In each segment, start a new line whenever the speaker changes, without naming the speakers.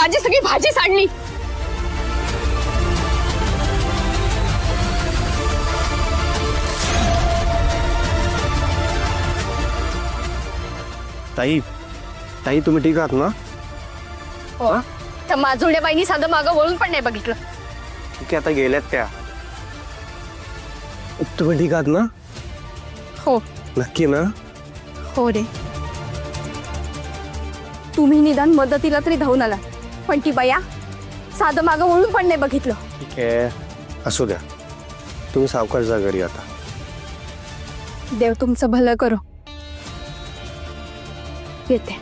माझी सगळी भाजी सांडली.
ताई ताई तुम्ही ठीक आहात ना?
हो, त्या माजुरड्या बाईनी साधं मागं वळून पण नाही बघितलं.
ठीक आहे, आता गेल्यात त्या. तुम्ही ठीक आहात ना?
हो
नक्की ना?
हो रे. तुम्ही निदान मदतीला तरी धावून आला, पण ती बाया साधं मागं वळून पण नाही बघितलं.
ठीक आहे, असू द्या. तुम्ही सावकाश जा घरी आता.
देव तुमचं भलं करो. येते.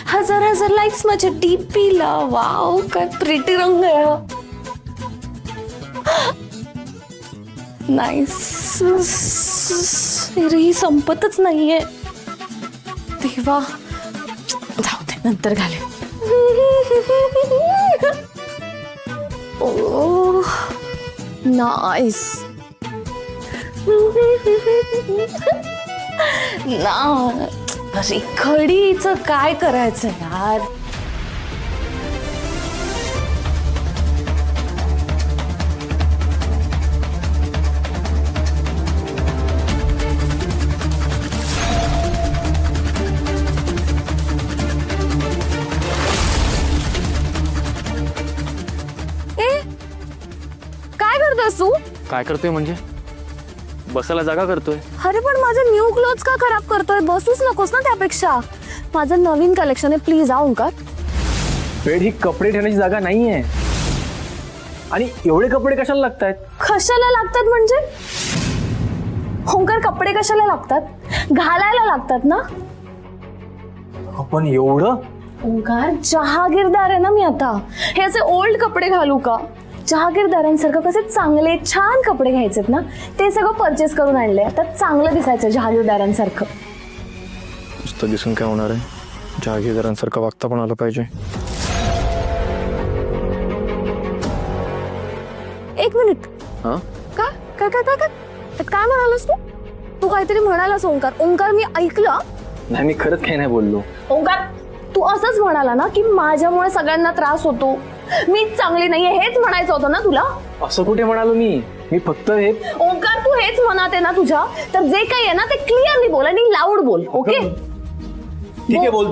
हजार हजार लाईक्स माझ्या डीपीला. वाव, काय प्रिटी रंग आहे. नाईस. ही संपतच नाहीये. देवा, जाऊ दे, नंतर घाले. ओ नाईस. ना खडीचं काय करायचं यार.
काय करतोस तू?
काय करतोय म्हणजे? बसायला जागा करतोय.
अरे पण माझं न्यू क्लोथ्स का खराब करतोय? बसूच नकोस ना त्यापेक्षा. माझं नवीन कलेक्शन आहे, प्लीज आऊन का.
बेड ही कपडे ठेवण्याची जागा नाहीये. आणि एवढे कपडे कशाला लागतायत?
कशाला लागतात म्हणजे? ओंकार, कपडे कशाला लागतात? घालायला लागतात ना.
पण एवढं?
ओंकार, जहागीरदार आहे ना मी आता. हे असे ओल्ड कपडे घालू का? जहागीरदारांसारखं कसे चांगले छान कपडे घ्यायचेत ना, ते सगळं परचेस करून आणले. आता चांगलं दिसायचं जहागीरदारांसारखं.
नुसतं दिसून काय होणार आहे? जहागीरदारांसारखं वागता पण आलं पाहिजे.
एक मिनिट.
हा,
का काय काय काय काय काय म्हणालास तू? तू काहीतरी म्हणालास ओंकार. ओंकार, मी ऐकलं.
नाही, मी खरंच काही नाही बोललो.
ओंकार, तू असंच म्हणाला ना की माझ्यामुळे सगळ्यांना त्रास होतो, मीच चांगली नाहीये, हेच म्हणायचं होतं ना तुला?
असं कुठे म्हणालो मी फक्त हे.
ओंकार, तू हेच म्हणत आहे ना तुझ्या? तर जे काही आहे ना ते क्लिअरली बोल आणि लाऊड बोल. ओके,
ठीक आहे, बोल.